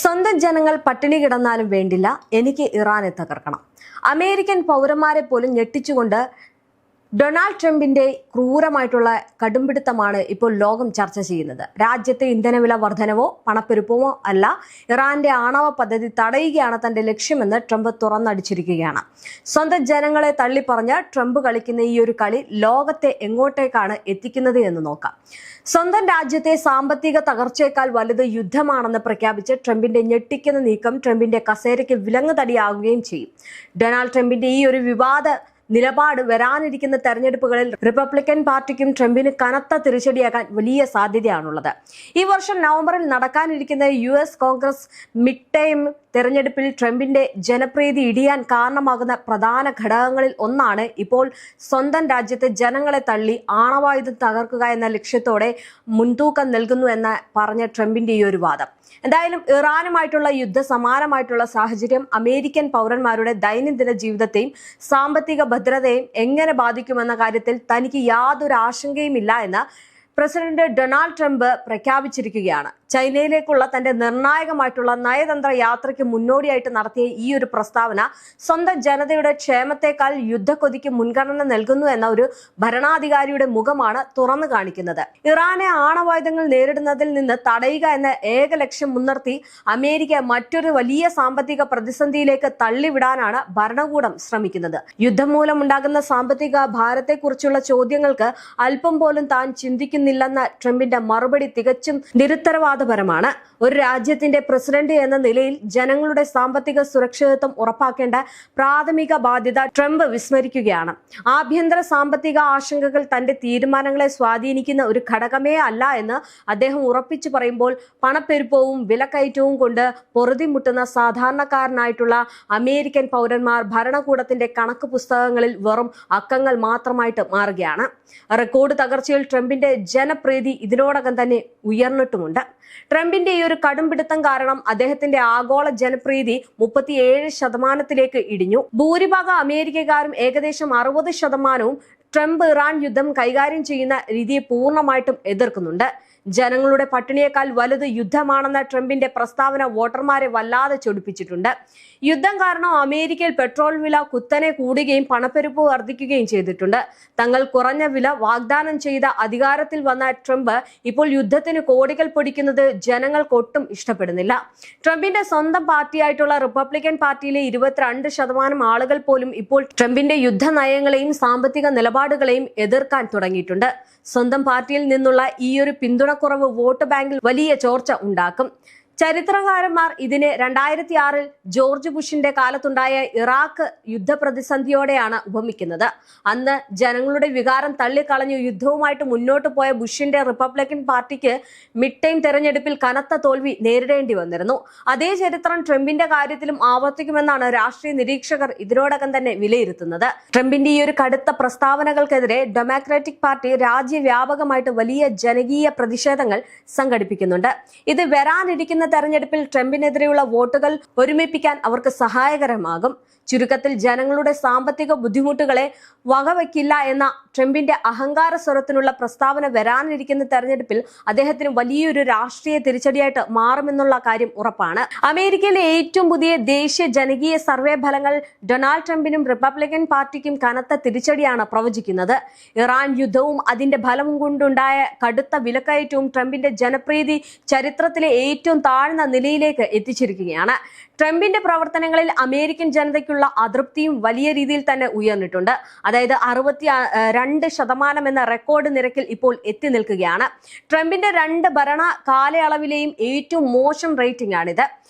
സ്വന്തം ജനങ്ങൾ പട്ടിണി കിടന്നാലും വേണ്ടില്ല, എനിക്ക് ഇറാനെ തകർക്കണം. അമേരിക്കൻ പൗരന്മാരെ പോലും ഞെട്ടിച്ചുകൊണ്ട് ഡൊണാൾഡ് ട്രംപിന്റെ ക്രൂരമായിട്ടുള്ള കടുംപിടുത്തമാണ് ഇപ്പോൾ ലോകം ചർച്ച ചെയ്യുന്നത്. രാജ്യത്തെ ഇന്ധനവില വർധനവോ പണപ്പെരുപ്പമോ അല്ല, ഇറാന്റെ ആണവ പദ്ധതി തടയുകയാണ് തന്റെ ലക്ഷ്യമെന്ന് ട്രംപ് തുറന്നടിച്ചിരിക്കുകയാണ്. സ്വന്തം ജനങ്ങളെ തള്ളിപ്പറഞ്ഞ് ട്രംപ് കളിക്കുന്ന ഈ ഒരു കളി ലോകത്തെ എങ്ങോട്ടേക്കാണ് എത്തിക്കുന്നത് എന്ന് നോക്കാം. സ്വന്തം രാജ്യത്തെ സാമ്പത്തിക തകർച്ചയേക്കാൾ വലുത് യുദ്ധമാണെന്ന് പ്രഖ്യാപിച്ച് ട്രംപിന്റെ ഞെട്ടിക്കുന്ന നീക്കം ട്രംപിന്റെ കസേരയ്ക്ക് വിലങ്ങുതടിയാകുകയും ചെയ്യും. ഡൊണാൾഡ് ട്രംപിന്റെ ഈ ഒരു വിവാദ നിലപാട് വരാനിരിക്കുന്ന തെരഞ്ഞെടുപ്പുകളിൽ റിപ്പബ്ലിക്കൻ പാർട്ടിക്കും ട്രംപിന് കനത്ത തിരിച്ചടിയാകാൻ വലിയ സാധ്യതയാണുള്ളത്. ഈ വർഷം നവംബറിൽ നടക്കാനിരിക്കുന്ന US കോൺഗ്രസ് മിഡ് ടൈം തെരഞ്ഞെടുപ്പിൽ ട്രംപിന്റെ ജനപ്രീതി ഇടിയാൻ കാരണമാകുന്ന പ്രധാന ഘടകങ്ങളിൽ ഒന്നാണ് ഇപ്പോൾ സ്വന്തം രാജ്യത്തെ ജനങ്ങളെ തള്ളി ആണവായുധം തകർക്കുക എന്ന ലക്ഷ്യത്തോടെ മുൻതൂക്കം നൽകുന്നു എന്ന് പറഞ്ഞ ട്രംപിന്റെ ഈ ഒരു വാദം. എന്തായാലും ഇറാനുമായിട്ടുള്ള യുദ്ധസമാനമായിട്ടുള്ള സാഹചര്യം അമേരിക്കൻ പൗരന്മാരുടെ ദൈനംദിന ജീവിതത്തെയും സാമ്പത്തിക ഭദ്രതയെയും എങ്ങനെ ബാധിക്കുമെന്ന കാര്യത്തിൽ തനിക്ക് യാതൊരു ആശങ്കയുമില്ല എന്ന് പ്രസിഡന്റ് ഡൊണാൾഡ് ട്രംപ് പ്രഖ്യാപിച്ചിരിക്കുകയാണ്. ചൈനയിലേക്കുള്ള തന്റെ നിർണായകമായിട്ടുള്ള നയതന്ത്ര യാത്രയ്ക്ക് മുന്നോടിയായിട്ട് നടത്തിയ ഈ ഒരു പ്രസ്താവന സ്വന്തം ജനതയുടെ ക്ഷേമത്തെക്കാൾ യുദ്ധക്കൊതിക്ക് മുൻഗണന നൽകുന്നു എന്ന ഒരു ഭരണാധികാരിയുടെ മുഖമാണ് തുറന്നു കാണിക്കുന്നത്. ഇറാനെ ആണവായുധങ്ങൾ നേരിടുന്നതിൽ നിന്ന് തടയുക എന്ന ഏക ലക്ഷ്യം മുൻനിർത്തി അമേരിക്ക മറ്റൊരു വലിയ സാമ്പത്തിക പ്രതിസന്ധിയിലേക്ക് തള്ളിവിടാനാണ് ഭരണകൂടം ശ്രമിക്കുന്നത്. യുദ്ധം മൂലമുണ്ടാകുന്ന സാമ്പത്തിക ഭാരത്തെക്കുറിച്ചുള്ള ചോദ്യങ്ങൾക്ക് അല്പം പോലും താൻ ചിന്തിക്കുന്നില്ലെന്ന ട്രംപിന്റെ മറുപടി തികച്ചും നിരുത്തരവാദപരമാണ്. ഒരു രാജ്യത്തിന്റെ പ്രസിഡന്റ് എന്ന നിലയിൽ ജനങ്ങളുടെ സാമ്പത്തിക സുരക്ഷിതത്വം ഉറപ്പാക്കേണ്ട പ്രാഥമിക ബാധ്യത ട്രംപ് വിസ്മരിക്കുകയാണ്. ആഭ്യന്തര സാമ്പത്തിക ആശങ്കകൾ തന്റെ തീരുമാനങ്ങളെ സ്വാധീനിക്കുന്ന ഒരു ഘടകമേ അല്ല എന്ന് അദ്ദേഹം ഉറപ്പിച്ചു പറയുമ്പോൾ പണപ്പെരുപ്പവും വിലക്കയറ്റവും കൊണ്ട് പൊറുതിമുട്ടുന്ന സാധാരണക്കാരനായിട്ടുള്ള അമേരിക്കൻ പൗരന്മാർ ഭരണകൂടത്തിന്റെ കണക്ക് പുസ്തകങ്ങളിൽ വെറും അക്കങ്ങൾ മാത്രമായിട്ട് മാറുകയാണ്. റെക്കോർഡ് തകർച്ചയിൽ ട്രംപിന്റെ ജനപ്രീതി ഇതിനോടകം തന്നെ ഉയർന്നിട്ടുമുണ്ട്. ട്രംപിന്റെ ഈ ഒരു കടുംപിടുത്തം കാരണം അദ്ദേഹത്തിന്റെ ആഗോള ജനപ്രീതി 37% ഇടിഞ്ഞു. ഭൂരിഭാഗം അമേരിക്കക്കാരും ഏകദേശം 60% ട്രംപ് ഇറാൻ യുദ്ധം കൈകാര്യം ചെയ്യുന്ന രീതിയെ പൂർണ്ണമായിട്ടും എതിർക്കുന്നുണ്ട്. ജനങ്ങളുടെ പട്ടിണിയേക്കാൾ വലുത് യുദ്ധമാണെന്ന ട്രംപിന്റെ പ്രസ്താവന വോട്ടർമാരെ വല്ലാതെ ചൊടിപ്പിച്ചിട്ടുണ്ട്. യുദ്ധം കാരണം അമേരിക്കയിൽ പെട്രോൾ വില കുത്തനെ കൂടുകയും പണപ്പെരുപ്പ് വർദ്ധിക്കുകയും ചെയ്തിട്ടുണ്ട്. തങ്ങൾ കുറഞ്ഞ വില വാഗ്ദാനം ചെയ്ത അധികാരത്തിൽ വന്ന ട്രംപ് ഇപ്പോൾ യുദ്ധത്തിന് കോടികൾ പൊടിക്കുന്നത് ജനങ്ങൾക്കൊട്ടും ഇഷ്ടപ്പെടുന്നില്ല. ട്രംപിന്റെ സ്വന്തം പാർട്ടിയായിട്ടുള്ള റിപ്പബ്ലിക്കൻ പാർട്ടിയിലെ 22% ആളുകൾ പോലും ഇപ്പോൾ ട്രംപിന്റെ യുദ്ധ നയങ്ങളെയും സാമ്പത്തിക നിലപാടുകളെയും എതിർക്കാൻ തുടങ്ങിയിട്ടുണ്ട്. സ്വന്തം പാർട്ടിയിൽ നിന്നുള്ള ഈ ഒരു പിന്തുണക്കുറവ് വോട്ട് ബാങ്കിൽ വലിയ ചോർച്ച ഉണ്ടാക്കും. ചരിത്രകാരന്മാർ ഇതിനെ 2006 ജോർജ് ബുഷിന്റെ കാലത്തുണ്ടായ ഇറാഖ് യുദ്ധപ്രതിസന്ധിയോടെയാണ് ഉപമിക്കുന്നത്. അന്ന് ജനങ്ങളുടെ വികാരം തള്ളിക്കളഞ്ഞു യുദ്ധവുമായിട്ട് മുന്നോട്ട് പോയ ബുഷിന്റെ റിപ്പബ്ലിക്കൻ പാർട്ടിക്ക് മിഡ് ടൈം തെരഞ്ഞെടുപ്പിൽ കനത്ത തോൽവി നേരിടേണ്ടി വന്നിരുന്നു. അതേ ചരിത്രം ട്രംപിന്റെ കാര്യത്തിലും ആവർത്തിക്കുമെന്നാണ് രാഷ്ട്രീയ നിരീക്ഷകർ ഇതിനോടകം തന്നെ വിലയിരുത്തുന്നത്. ട്രംപിന്റെ ഈ ഒരു കടുത്ത പ്രസ്താവനകൾക്കെതിരെ ഡെമോക്രാറ്റിക് പാർട്ടി രാജ്യവ്യാപകമായിട്ട് വലിയ ജനകീയ പ്രതിഷേധങ്ങൾ സംഘടിപ്പിക്കുന്നുണ്ട്. ഇത് വരാനിരിക്കുന്ന തെരഞ്ഞെടുപ്പിൽ ട്രംപിനെതിരെയുള്ള വോട്ടുകൾ ഒരുമിപ്പിക്കാൻ അവർക്ക് സഹായകരമാകും. ചുരുക്കത്തിൽ ജനങ്ങളുടെ സാമ്പത്തിക ബുദ്ധിമുട്ടുകളെ വകവയ്ക്കില്ല എന്ന ട്രംപിന്റെ അഹങ്കാര സ്വരത്തിനുള്ള പ്രസ്താവന വരാനിരിക്കുന്ന തെരഞ്ഞെടുപ്പിൽ അദ്ദേഹത്തിന് വലിയൊരു രാഷ്ട്രീയ തിരിച്ചടിയായിട്ട് മാറുമെന്നുള്ള കാര്യം ഉറപ്പാണ്. അമേരിക്കയിലെ ഏറ്റവും പുതിയ ദേശീയ ജനകീയ സർവേ ഫലങ്ങൾ ഡൊണാൾഡ് ട്രംപിനും റിപ്പബ്ലിക്കൻ പാർട്ടിക്കും കനത്ത തിരിച്ചടിയാണ് പ്രവചിക്കുന്നത്. ഇറാൻ യുദ്ധവും അതിന്റെ ഫലം കൊണ്ടുണ്ടായ കടുത്ത വിലക്കയറ്റവും ട്രംപിന്റെ ജനപ്രീതി ചരിത്രത്തിലെ ഏറ്റവും താഴ്ന്ന നിലയിലേക്ക് എത്തിച്ചിരിക്കുകയാണ്. ട്രംപിന്റെ പ്രവർത്തനങ്ങളിൽ അമേരിക്കൻ ജനതയ്ക്കുള്ള അതൃപ്തിയും വലിയ രീതിയിൽ തന്നെ ഉയർന്നിട്ടുണ്ട്. അതായത് 62% എന്ന റെക്കോർഡ് നിരക്കിൽ ഇപ്പോൾ എത്തി നിൽക്കുകയാണ്. ട്രംപിന്റെ 2 ഭരണ കാലയളവിലെയും ഏറ്റവും മോശം റേറ്റിംഗ് ആണിത്.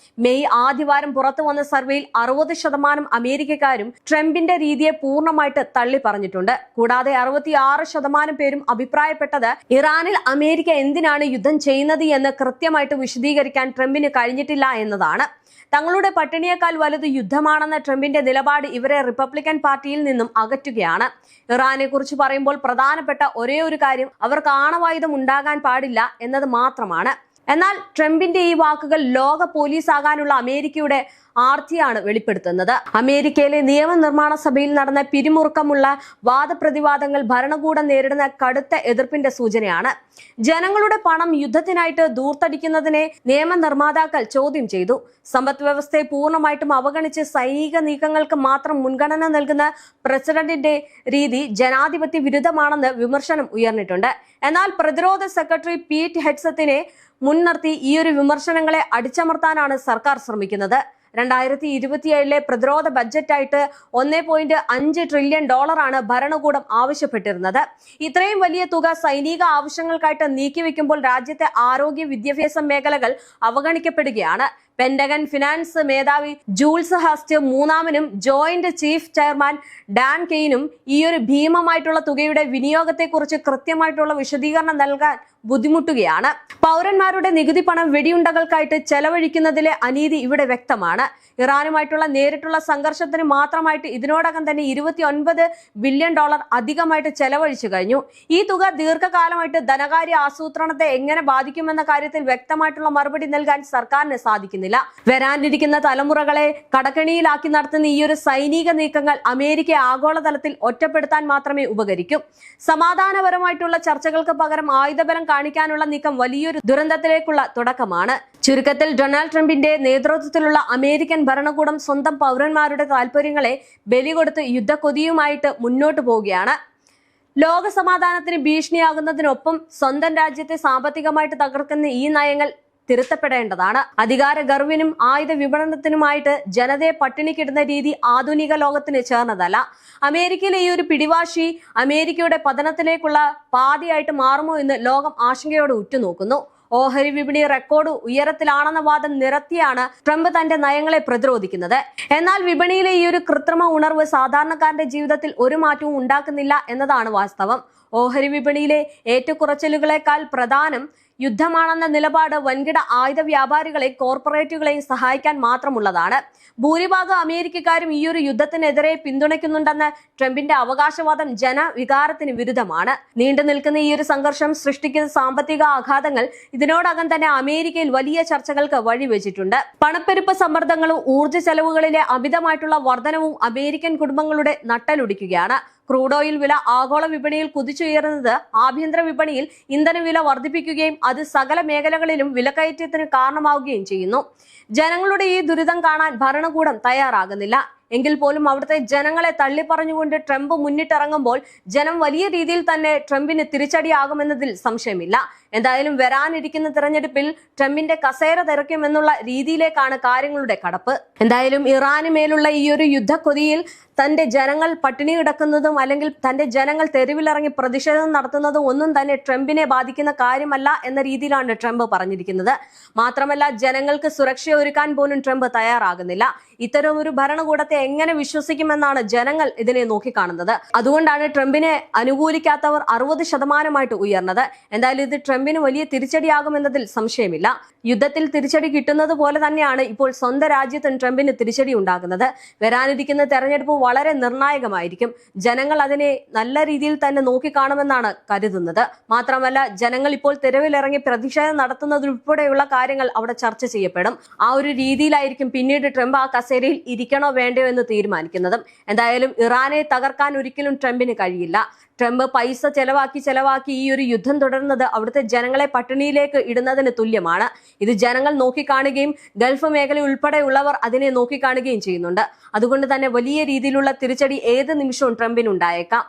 മെയ് ആദ്യവാരം പുറത്തു വന്ന സർവേയിൽ 60% അമേരിക്കക്കാരും ട്രംപിന്റെ രീതിയെ പൂർണ്ണമായിട്ട് തള്ളി പറഞ്ഞിട്ടുണ്ട്. കൂടാതെ 66% പേരും അഭിപ്രായപ്പെട്ടത് ഇറാനിൽ അമേരിക്ക എന്തിനാണ് യുദ്ധം ചെയ്യുന്നത് എന്ന് കൃത്യമായിട്ട് വിശദീകരിക്കാൻ ട്രംപിന് കഴിഞ്ഞിട്ടില്ല എന്നതാണ്. തങ്ങളുടെ പട്ടിണിയേക്കാൾ വലുത് യുദ്ധമാണെന്ന ട്രംപിന്റെ നിലപാട് ഇവരെ റിപ്പബ്ലിക്കൻ പാർട്ടിയിൽ നിന്നും അകറ്റുകയാണ്. ഇറാനെ കുറിച്ച് പറയുമ്പോൾ പ്രധാനപ്പെട്ട ഒരേ ഒരു കാര്യം അവർക്ക് ആണവായുധം ഉണ്ടാകാൻ പാടില്ല എന്നത് മാത്രമാണ്. എന്നാൽ ട്രംപിന്റെ ഈ വാക്കുകൾ ലോക പോലീസ് ആകാനുള്ള അമേരിക്കയുടെ ആർത്തിയാണ് വെളിപ്പെടുത്തുന്നത്. അമേരിക്കയിലെ നിയമനിർമ്മാണ സഭയിൽ നടന്ന പിരിമുറുക്കമുള്ള വാദപ്രതിവാദങ്ങൾ ഭരണകൂടം നേരിടുന്ന കടുത്ത എതിർപ്പിന്റെ സൂചനയാണ്. ജനങ്ങളുടെ പണം യുദ്ധത്തിനായിട്ട് ദൂർത്തടിക്കുന്നതിനെ നിയമനിർമ്മാതാക്കൾ ചോദ്യം ചെയ്തു. സമ്പദ് വ്യവസ്ഥയെ പൂർണ്ണമായിട്ടും അവഗണിച്ച് സൈനിക നീക്കങ്ങൾക്ക് മാത്രം മുൻഗണന നൽകുന്ന പ്രസിഡന്റിന്റെ രീതി ജനാധിപത്യ വിരുദ്ധമാണെന്ന് വിമർശനം ഉയർന്നിട്ടുണ്ട്. എന്നാൽ പ്രതിരോധ സെക്രട്ടറി പീറ്റ് ഹെഗ്സത്തിനെ മുൻനിർത്തി ഈയൊരു വിമർശനങ്ങളെ അടിച്ചമർത്താനാണ് സർക്കാർ ശ്രമിക്കുന്നത്. 2027 പ്രതിരോധ ബഡ്ജറ്റായിട്ട് $1.5 ട്രില്യൺ ഭരണകൂടം ആവശ്യപ്പെട്ടിരുന്നത്. ഇത്രയും വലിയ തുക സൈനിക ആവശ്യങ്ങൾക്കായിട്ട് നീക്കിവെക്കുമ്പോൾ രാജ്യത്തെ ആരോഗ്യ വിദ്യാഭ്യാസ മേഖലകൾ അവഗണിക്കപ്പെടുകയാണ്. പെന്റഗൺ ഫിനാൻസ് മേധാവി ജൂൾസ് ഹസ്റ്റ് മൂന്നാമനും ജോയിന്റ് ചീഫ് ചെയർമാൻ ഡാൻ കെയ്നും ഈയൊരു ഭീമമായിട്ടുള്ള തുകയുടെ വിനിയോഗത്തെക്കുറിച്ച് കൃത്യമായിട്ടുള്ള വിശദീകരണം നൽകാൻ ബുദ്ധിമുട്ടുകയാണ്. പൗരന്മാരുടെ നികുതി പണം വെടിയുണ്ടകൾക്കായിട്ട് ചെലവഴിക്കുന്നതിലെ അനീതി ഇവിടെ വ്യക്തമാണ്. ഇറാനുമായിട്ടുള്ള നേരിട്ടുള്ള സംഘർഷത്തിന് മാത്രമായിട്ട് ഇതിനോടകം തന്നെ $29 ബില്യൺ അധികമായിട്ട് ചെലവഴിച്ചു കഴിഞ്ഞു. ഈ തുക ദീർഘകാലമായിട്ട് ധനകാര്യ ആസൂത്രണത്തെ എങ്ങനെ ബാധിക്കുമെന്ന കാര്യത്തിൽ വ്യക്തമായിട്ടുള്ള മറുപടി നൽകാൻ സർക്കാരിന് സാധിക്കുന്നില്ല. വരാനിരിക്കുന്ന തലമുറകളെ കടക്കണിയിലാക്കി നടത്തുന്ന ഈ ഒരു സൈനിക നീക്കങ്ങൾ അമേരിക്കയെ ആഗോളതലത്തിൽ ഒറ്റപ്പെടുത്താൻ മാത്രമേ ഉപകരിക്കൂ. സമാധാനപരമായിട്ടുള്ള ചർച്ചകൾക്ക് പകരം ആയുധബലം കാണിക്കാനുള്ള നീക്കം വലിയൊരു ദുരന്തത്തിലേക്കുള്ള തുടക്കമാണ്. ചുരുക്കത്തിൽ ഡൊണാൾഡ് ട്രംപിന്റെ നേതൃത്വത്തിലുള്ള അമേരിക്കൻ ഭരണകൂടം സ്വന്തം പൗരന്മാരുടെ താൽപര്യങ്ങളെ ബലികൊടുത്ത് യുദ്ധക്കൊതിയുമായിട്ട് മുന്നോട്ടു പോവുകയാണ്. ലോക സമാധാനത്തിന് ഭീഷണിയാകുന്നതിനൊപ്പം സ്വന്തം രാജ്യത്തെ സാമ്പത്തികമായിട്ട് തകർക്കുന്ന ഈ നയങ്ങൾ തിരുത്തപ്പെടേണ്ടതാണ്. അധികാര ഗർവിനും ആയുധ വിപണനത്തിനുമായിട്ട് ജനതയെ പട്ടിണിക്കിടുന്ന രീതി ആധുനിക ലോകത്തിന് ചേർന്നതല്ല. അമേരിക്കയിലെ ഈ ഒരു പിടിവാശി അമേരിക്കയുടെ പതനത്തിലേക്കുള്ള പാതയായിട്ട് മാറുമോ എന്ന് ലോകം ആശങ്കയോടെ ഉറ്റുനോക്കുന്നു. ഓഹരി വിപണി റെക്കോർഡ് ഉയരത്തിലാണെന്ന വാദം നിരത്തിയാണ് ട്രംപ് തന്റെ നയങ്ങളെ പ്രതിരോധിക്കുന്നത്. എന്നാൽ വിപണിയിലെ ഈ ഒരു കൃത്രിമ ഉണർവ് സാധാരണക്കാരന്റെ ജീവിതത്തിൽ ഒരു മാറ്റവും ഉണ്ടാക്കുന്നില്ല എന്നതാണ് വാസ്തവം. ഓഹരി വിപണിയിലെ ഏറ്റക്കുറച്ചിലുകളെക്കാൾ പ്രധാനം യുദ്ധമാണെന്ന നിലപാട് വൻകിട ആയുധ വ്യാപാരികളെയും കോർപ്പറേറ്റുകളെയും സഹായിക്കാൻ മാത്രമുള്ളതാണ്. ഭൂരിഭാഗം അമേരിക്കക്കാരും ഈ ഒരു യുദ്ധത്തിനെതിരെ പിന്തുണയ്ക്കുന്നുണ്ടെന്ന ട്രംപിന്റെ അവകാശവാദം ജനവികാരത്തിന് വിരുദ്ധമാണ്. നീണ്ടു നിൽക്കുന്ന ഈ ഒരു സംഘർഷം സൃഷ്ടിക്കുന്ന സാമ്പത്തിക ആഘാതങ്ങൾ ഇതിനോടകം തന്നെ അമേരിക്കയിൽ വലിയ ചർച്ചകൾക്ക് വഴിവെച്ചിട്ടുണ്ട്. പണപ്പെരുപ്പ സമ്മർദ്ദങ്ങളും ഊർജ്ജ ചെലവുകളിലെ അമിതമായിട്ടുള്ള വർധനവും അമേരിക്കൻ കുടുംബങ്ങളുടെ നട്ടലൊടിക്കുകയാണ്. ക്രൂഡ് ഓയിൽ വില ആഗോള വിപണിയിൽ കുതിച്ചുയരുന്നത് ആഭ്യന്തര വിപണിയിൽ ഇന്ധനവില വർദ്ധിപ്പിക്കുകയും അത് സകല മേഖലകളിലും വിലക്കയറ്റത്തിന് കാരണമാവുകയും ചെയ്യുന്നു. ജനങ്ങളുടെ ഈ ദുരിതം കാണാൻ ഭരണകൂടം തയ്യാറാകുന്നില്ല. എങ്കിൽ പോലും അവിടുത്തെ ജനങ്ങളെ തള്ളിപ്പറഞ്ഞുകൊണ്ട് ട്രംപ് മുന്നിട്ടിറങ്ങുമ്പോൾ ജനം വലിയ രീതിയിൽ തന്നെ ട്രംപിന് തിരിച്ചടിയാകുമെന്നതിൽ സംശയമില്ല. എന്തായാലും വരാനിരിക്കുന്ന തിരഞ്ഞെടുപ്പിൽ ട്രംപിന്റെ കസേര തെറിക്കുമെന്നുള്ള രീതിയിലേക്കാണ് കാര്യങ്ങളുടെ കടപ്പ്. എന്തായാലും ഇറാന് മേലുള്ള ഈ ഒരു യുദ്ധക്കൊതിയിൽ തന്റെ ജനങ്ങൾ പട്ടിണി കിടക്കുന്നതും അല്ലെങ്കിൽ തന്റെ ജനങ്ങൾ തെരുവിലിറങ്ങി പ്രതിഷേധം നടത്തുന്നതും ഒന്നും തന്നെ ട്രംപിനെ ബാധിക്കുന്ന കാര്യമല്ല എന്ന രീതിയിലാണ് ട്രംപ് പറഞ്ഞിരിക്കുന്നത്. മാത്രമല്ല ജനങ്ങൾക്ക് സുരക്ഷ ഒരുക്കാൻ പോലും ട്രംപ് തയ്യാറാകുന്നില്ല. ഇത്തരം ഒരു ഭരണകൂടത്തെ എങ്ങനെ വിശ്വസിക്കുമെന്നാണ് ജനങ്ങൾ ഇതിനെ നോക്കിക്കാണുന്നത്. അതുകൊണ്ടാണ് ട്രംപിനെ അനുകൂലിക്കാത്തവർ 60% ഉയർന്നത്. എന്തായാലും ഇത് ട്രംപിന് വലിയ തിരിച്ചടിയാകുമെന്നതിൽ സംശയമില്ല. യുദ്ധത്തിൽ തിരിച്ചടി കിട്ടുന്നത് പോലെ തന്നെയാണ് ഇപ്പോൾ സ്വന്തം രാജ്യത്തും ട്രംപിന് തിരിച്ചടി ഉണ്ടാകുന്നത്. വരാനിരിക്കുന്ന തെരഞ്ഞെടുപ്പ് വളരെ നിർണായകമായിരിക്കും. ജനങ്ങൾ അതിനെ നല്ല രീതിയിൽ തന്നെ നോക്കിക്കാണുമെന്നാണ് കരുതുന്നത്. മാത്രമല്ല ജനങ്ങൾ ഇപ്പോൾ തെരുവിലിറങ്ങി പ്രതിഷേധം നടത്തുന്നതുൾപ്പെടെയുള്ള കാര്യങ്ങൾ അവിടെ ചർച്ച ചെയ്യപ്പെടും. ആ ഒരു രീതിയിലായിരിക്കും പിന്നീട് ട്രംപ് ആ കസേരയിൽ ഇരിക്കണോ വേണ്ടയോ എന്ന് തീരുമാനിക്കുന്നതും. എന്തായാലും ഇറാനെ തകർക്കാൻ ഒരിക്കലും ട്രംപിന് കഴിയില്ല. ട്രംപ് പൈസ ചെലവാക്കി ഈ ഒരു യുദ്ധം തുടരുന്നത് അവിടുത്തെ ജനങ്ങളെ പട്ടിണിയിലേക്ക് ഇടുന്നതിന് തുല്യമാണ്. ഇത് ജനങ്ങൾ നോക്കിക്കാണുകയും ഗൾഫ് മേഖല ഉൾപ്പെടെയുള്ളവർ അതിനെ നോക്കിക്കാണുകയും ചെയ്യുന്നുണ്ട്. അതുകൊണ്ട് തന്നെ വലിയ രീതിയിലുള്ള തിരിച്ചടി ഏത് നിമിഷവും ട്രംപിന് ഉണ്ടായേക്കാം.